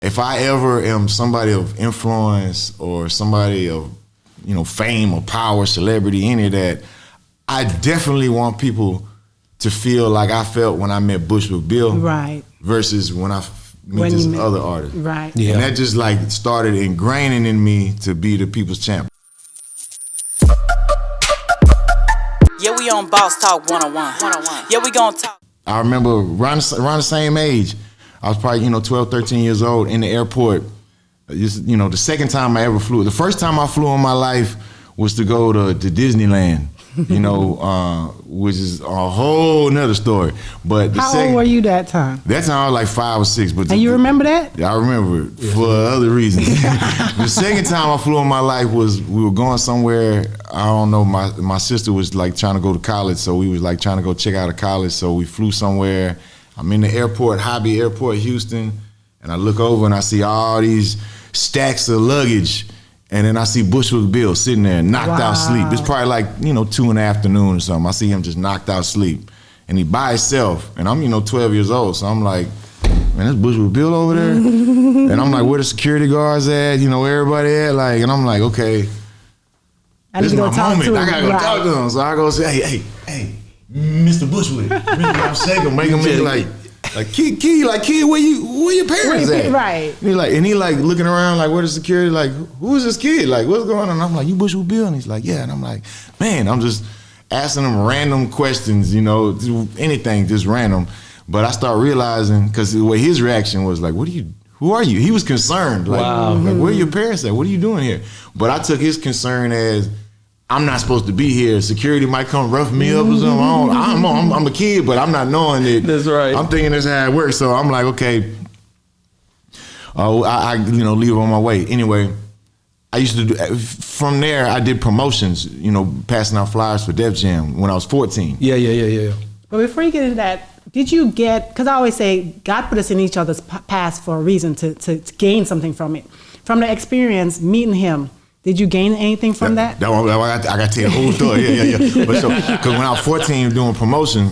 if I ever am somebody of influence or somebody of, fame or power, celebrity, any of that, I definitely want people to feel like I felt when I met Bushwick Bill. Right. Versus when I meet this other artist. Right. Yeah. And that just started ingraining in me to be the people's champ. Yeah, we on Boss Talk 101. Yeah, we gonna talk. I remember around the same age, I was probably, 12, 13 years old in the airport. The second time I ever flew. The first time I flew in my life was to go to Disneyland, which is a whole nother story. But how old were you that time? That time I was like 5 or 6. But you remember that? I remember it for other reasons. The second time I flew in my life was we were going somewhere. I don't know. My sister was trying to go to college, so we was trying to go check out a college. So we flew somewhere. I'm in the airport, Hobby Airport, Houston, and I look over and I see all these stacks of luggage, and then I see Bushwick Bill sitting there knocked out sleep. It's probably 2 in the afternoon or something. I see him just knocked out sleep, and he by himself, and I'm 12 years old, so I'm like, man, there's Bushwick Bill over there, and I'm like, where the security guards at? Everybody at, and I'm like, okay, this is my moment. I gotta go talk to him. So I go say, hey, Mr. Bushwick, I'm shaking, make him kid, where your parents at? Right. And he looking around where the security, who is this kid? What's going on? And I'm like, you Bushwick Bill? And he's like, yeah. And I'm like, man, I'm just asking him random questions, anything, just random. But I start realizing, because the way his reaction was who are you? He was concerned. Wow. Where are your parents at? What are you doing here? But I took his concern as, I'm not supposed to be here. Security might come rough me up or something. I'm a kid, but I'm not knowing it. That's right. I'm thinking that's how it works. So I'm like, okay, I leave on my way. Anyway, I used to do, from there, I did promotions, passing out flyers for Def Jam when I was 14. Yeah. But before you get into that, did you because I always say God put us in each other's past for a reason to gain something from it. From the experience, meeting him, did you gain anything from that? I got to tell you the whole story. Yeah. Because when I was 14 doing promotion,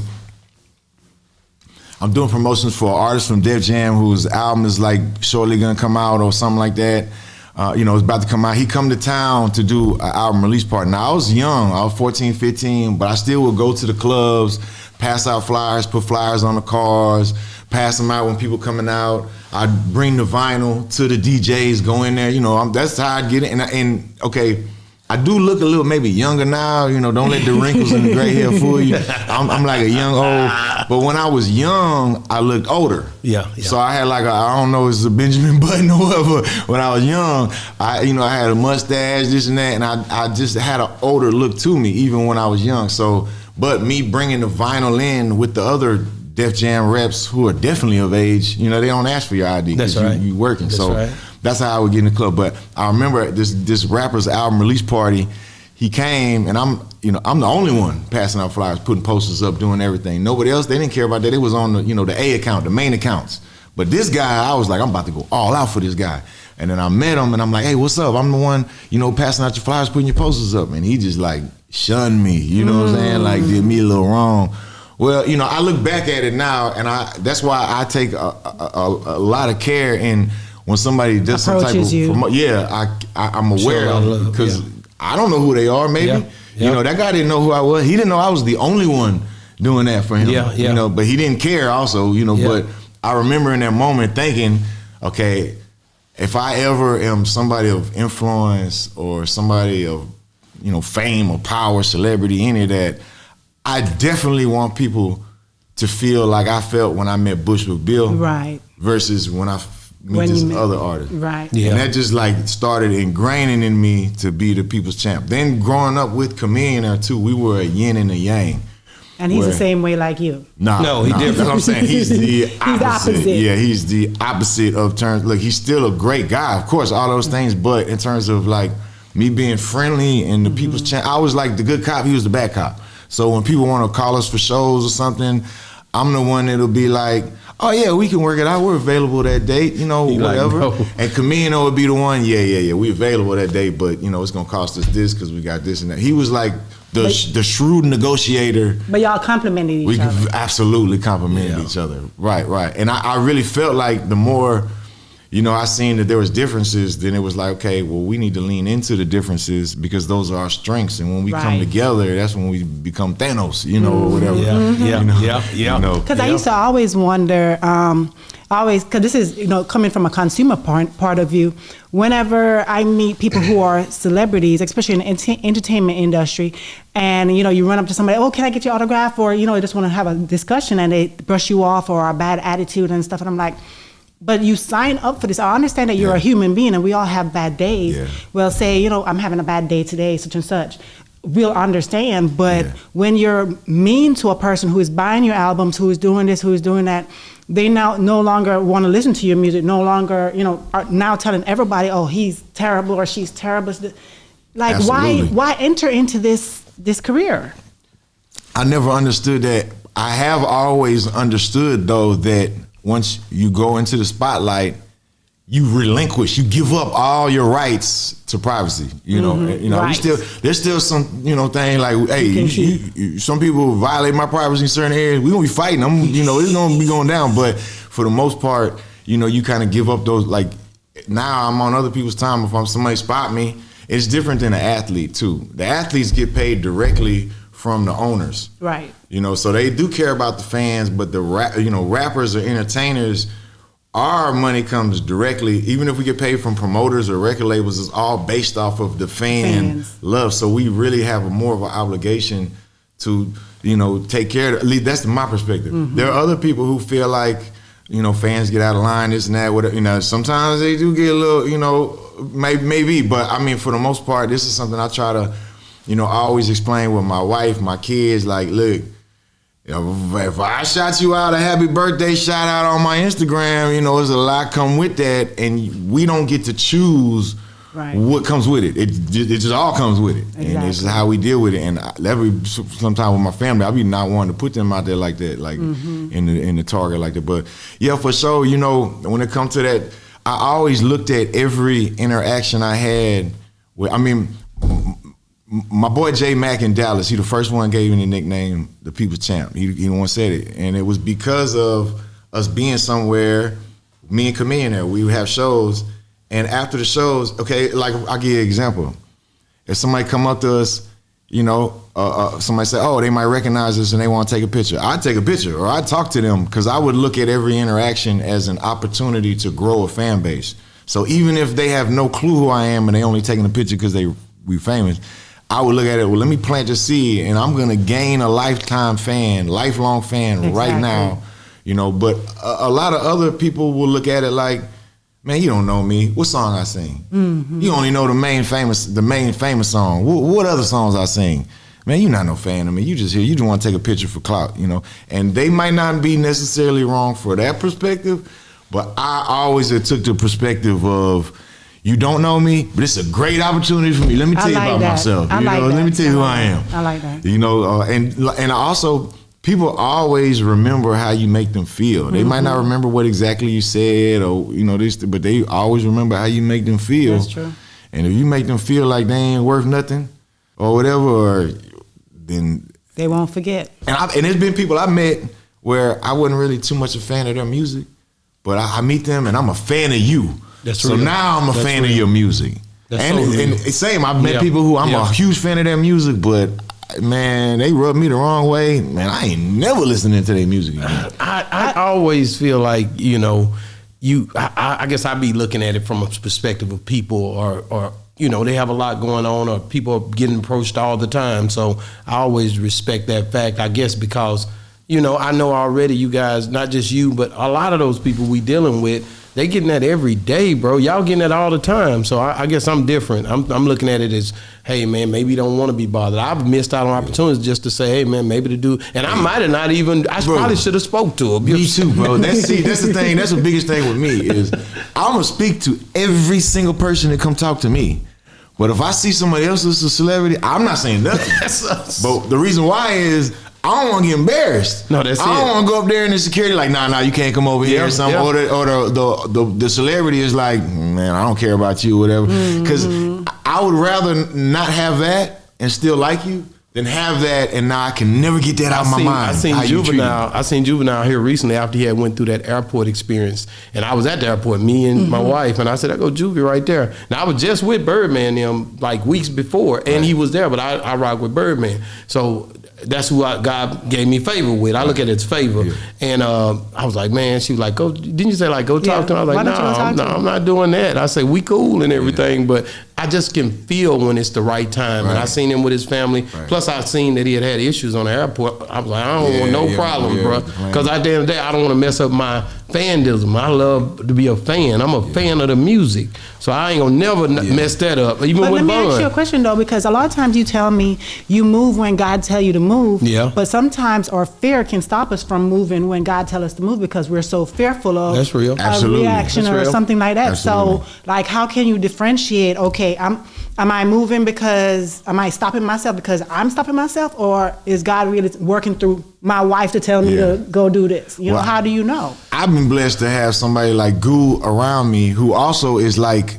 I'm doing promotions for an artist from Def Jam whose album is shortly gonna come out or something like that. It's about to come out. He come to town to do an album release party. Now I was young, I was 14, 15, but I still would go to the clubs, pass out flyers, put flyers on the cars, pass them out when people coming out. I'd bring the vinyl to the DJs, go in there, that's how I'd get it. And okay, I do look a little maybe younger now, don't let the wrinkles and the gray hair fool you. I'm like a young old, but when I was young, I looked older. Yeah. So I had I don't know, it's a Benjamin Button or whatever. When I was young, I had a mustache, this and that, and I just had an older look to me, even when I was young. So, but me bringing the vinyl in with the other Def Jam reps who are definitely of age, they don't ask for your ID because you working. That's so right. That's how I would get in the club. But I remember this rapper's album release party. He came and I'm the only one passing out flyers, putting posters up, doing everything. Nobody else, they didn't care about that. It was on the A account, the main accounts. But this guy, I was like, I'm about to go all out for this guy. And then I met him and I'm like, hey, what's up? I'm the one, passing out your flyers, putting your posters up. And he just shunned me, what I'm saying? Did me a little wrong. Well, I look back at it now, and that's why I take a lot of care in when somebody does some type of I'm aware of because I don't know who they are. Maybe that guy didn't know who I was. He didn't know I was the only one doing that for him. But he didn't care. Also, But I remember in that moment thinking, okay, if I ever am somebody of influence or somebody of fame or power, celebrity, any of that, I definitely want people to feel like I felt when I met Bushwick Bill. Right. Versus when I meet this other artist. Right. Yeah. And that just started ingraining in me to be the people's champ. Then growing up with Chameleon too, we were a yin and a yang. And he's the same way like you. No, he different. That's what I'm saying. He's the opposite. He's the opposite. Yeah, he's the opposite of terms. Look, he's still a great guy, of course, all those things, but in terms of me being friendly and the people's champ, I was the good cop, he was the bad cop. So when people want to call us for shows or something, I'm the one that'll be like, oh yeah, we can work it out. We're available that date, whatever. No. And Camino would be the one, yeah, we available that date, but it's gonna cost us this because we got this and that. He was the shrewd negotiator. But y'all complimented each other. We absolutely complimented each other. Right. And I really felt like the more I seen that there was differences, then it was like, okay, well, we need to lean into the differences because those are our strengths. And when we come together, that's when we become Thanos, or whatever. Yeah. Because I used to always wonder, because this is, coming from a consumer part of view, whenever I meet people who are celebrities, especially in the entertainment industry, and, you run up to somebody, oh, can I get your autograph? Or, just want to have a discussion and they brush you off or a bad attitude and stuff. And I'm like, but you sign up for this. I understand that you're a human being and we all have bad days. Yeah. Well, say, I'm having a bad day today, such and such. We'll understand. But when you're mean to a person who is buying your albums, who is doing this, who is doing that, they now no longer want to listen to your music, no longer, are now telling everybody, oh, he's terrible or she's terrible. Like, why enter into this career? I never understood that. I have always understood, though, that once you go into the spotlight, you relinquish, you give up all your rights to privacy. There's still some, thing like, hey, some people violate my privacy in certain areas. We're gonna be fighting them. It's gonna be going down. But for the most part, you kind of give up those. Like now, I'm on other people's time. If somebody spot me, it's different than an athlete too. The athletes get paid directly from the owners, right? So they do care about the fans, but the rappers or entertainers, our money comes directly. Even if we get paid from promoters or record labels, it's all based off of the fans' love. So we really have more of an obligation to take care of. At least that's my perspective. Mm-hmm. There are other people who feel like fans get out of line, this and that. Whatever. Sometimes they do get a little, maybe. But I mean, for the most part, this is something I try to. I always explain with my wife, my kids, like, look, if I shout you out a happy birthday shout out on my Instagram, there's a lot come with that, and we don't get to choose what comes with it. It just all comes with it. Exactly. And this is how we deal with it. And sometimes with my family, I be not wanting to put them out there like that, like in the target like that. But yeah, for sure, when it comes to that, I always looked at every interaction I had with, my boy J Mack in Dallas, he the first one gave me the nickname the People's Champ. He once said it. And it was because of us being somewhere, me and Chameleon there, we would have shows. And after the shows, okay, like I'll give you an example. If somebody come up to us, somebody say, oh, they might recognize us and they want to take a picture. I'd take a picture or I'd talk to them because I would look at every interaction as an opportunity to grow a fan base. So even if they have no clue who I am and they only taking a picture because we famous, I would look at it, well, let me plant a seed and I'm going to gain a lifelong fan right now, but a lot of other people will look at it like, man, you don't know me. What song I sing? Mm-hmm. You only know the main famous song. What other songs I sing? Man, you're not no fan of me. You just here. You just want to take a picture for clout, And they might not be necessarily wrong for that perspective, but I always took the perspective of, you don't know me, but it's a great opportunity for me. Let me tell you about myself. Let me tell you who I am. I like that. And also, people always remember how you make them feel. They might not remember what exactly you said or this, but they always remember how you make them feel. That's true. And if you make them feel like they ain't worth nothing or whatever, then they won't forget. And there's been people I met where I wasn't really too much a fan of their music, but I meet them and I'm a fan of you. So now I'm a fan of your music. And same, I've met people who I'm a huge fan of their music, but man, they rub me the wrong way. Man, I ain't never listening to their music again. I always feel like, I guess I be looking at it from a perspective of people or they have a lot going on or people are getting approached all the time. So I always respect that fact, I guess, because, I know already you guys, not just you, but a lot of those people we dealing with, they getting that every day, bro. Y'all getting that all the time. So I guess I'm different. I'm looking at it as, hey, man, maybe you don't want to be bothered. I've missed out on opportunities just to say, hey, man, maybe to do. And I might have not even, probably should have spoke to him. Me too, bro. That's the thing. That's the biggest thing with me is I'm going to speak to every single person that come talk to me. But if I see somebody else that's a celebrity, I'm not saying nothing. But the reason why is I don't want to get embarrassed. No, that's it. I don't want to go up there and the security like, nah, you can't come over here or something. Yeah. Or the celebrity is like, man, I don't care about you or whatever. Because I would rather not have that and still like you than have that, and now I can never get that out of my mind. I seen Juvenile here recently after he had went through that airport experience, and I was at the airport, me and my wife, and I said, I go Juvie right there. Now I was just with Birdman them like weeks before, and he was there, but I rock with Birdman, so that's who God gave me favor with. I look at it as favor, and I was like, man, she was like, go. Didn't you say like go talk to him? I was like, no, I'm not doing that. I say we cool and everything, but I just can feel when it's the right time. And I seen him with his family. Plus, I seen that he had issues on the airport. I was like, I don't want no problem, bro. Because at the end of the day, I don't want to mess up my fandism. I love to be a fan. I'm a fan of the music. So I ain't going to never mess that up, even with Bun. But let me ask you a question, though, because a lot of times you tell me you move when God tell you to move. Yeah. But sometimes our fear can stop us from moving when God tell us to move because we're so fearful of That's real. a reaction or something like that. Absolutely. So, like, how can you differentiate, okay, am I moving because, am I stopping myself because I'm stopping myself, or is God really working through my wife to tell me to go do this? You know, how do you know? I've been blessed to have somebody like Goo around me who also is like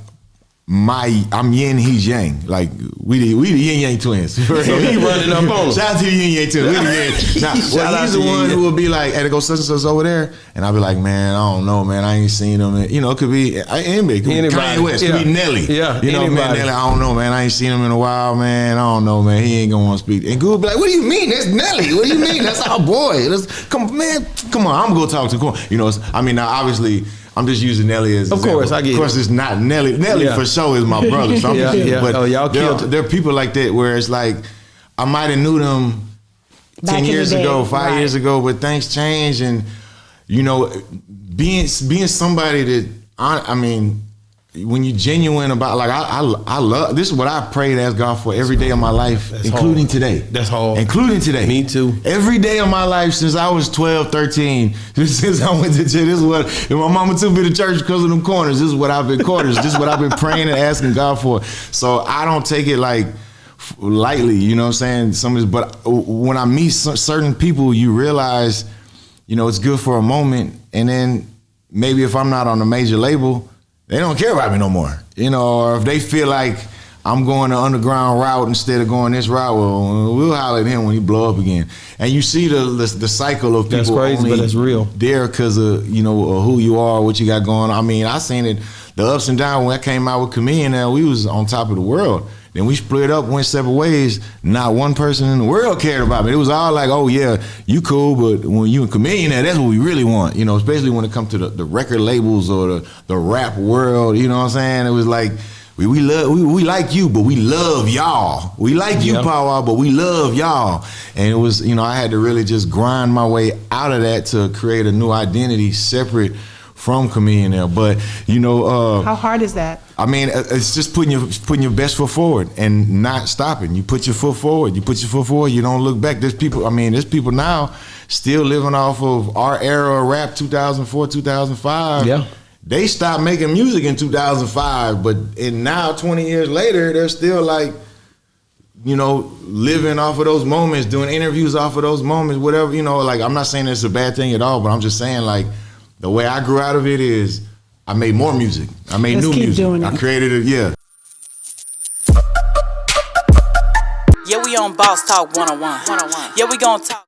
I'm yin, he's yang. Like we the yin yang twins. So he running up on him. Shout out to the yin yang twins. We the yin. Now, he's the one who will be like, "Hey, to go such and such over there," and I'll be like, "Man, I don't know, man. I ain't seen them." You know, it could be anybody. Could be Kanye West. Could be Nelly. Yeah, you know, man. Nelly, I don't know, man. I ain't seen him in a while, man. I don't know, man. He ain't gonna want to speak. And Goo will be like, "What do you mean? That's Nelly. What do you mean? That's our boy. Come on, I'm gonna go talk to him." You know, I mean, now obviously. I'm just using Nelly as of course, I get it. Of course, it's not Nelly. Nelly for sure is my brother. So but y'all there are people like that where it's like I might have knew them 10 years ago, 5 years ago, but things change, and you know, being somebody that I mean, when you're genuine about, like I love, this is what I pray to ask God for every day of my life, including today. That's hard. Including today. Me too. Every day of my life since I was 12, 13, since I went to church, this is what, and my mama took me to church because of them corners. This is what I've been this is what I've been praying and asking God for. So I don't take it like lightly, you know what I'm saying? But when I meet certain people, you realize, you know, it's good for a moment, and then maybe if I'm not on a major label, they don't care about me no more, you know, or if they feel like I'm going the underground route instead of going this route, well, we'll holler at him when he blow up again. And you see the cycle of people. That's crazy, but it's real. There because of, you know, who you are, what you got going on. I mean, I seen it, the ups and downs when I came out with Chameleon. Now we was on top of the world. Then we split up, went separate ways. Not one person in the world cared about me. It was all like, oh yeah, you cool, but when you and Chameleon, that's what we really want. You know, especially when it comes to the record labels or the rap world. You know what I'm saying? It was like, we like you, but we love y'all. We like you, Power, but we love y'all. And it was, you know, I had to really just grind my way out of that to create a new identity separate from Chameleon there. But you know, how hard is that? I mean, it's just putting your best foot forward and not stopping. You put your foot forward. You don't look back. There's people now still living off of our era of rap, 2004, 2005. Yeah. They stopped making music in 2005, but now 20 years later, they're still like, you know, living off of those moments, doing interviews off of those moments, whatever, you know, like, I'm not saying it's a bad thing at all, but I'm just saying, like, the way I grew out of it is I made more music. I made new music. I created it, Yeah, we on Boss Talk 101. Yeah, we gonna talk.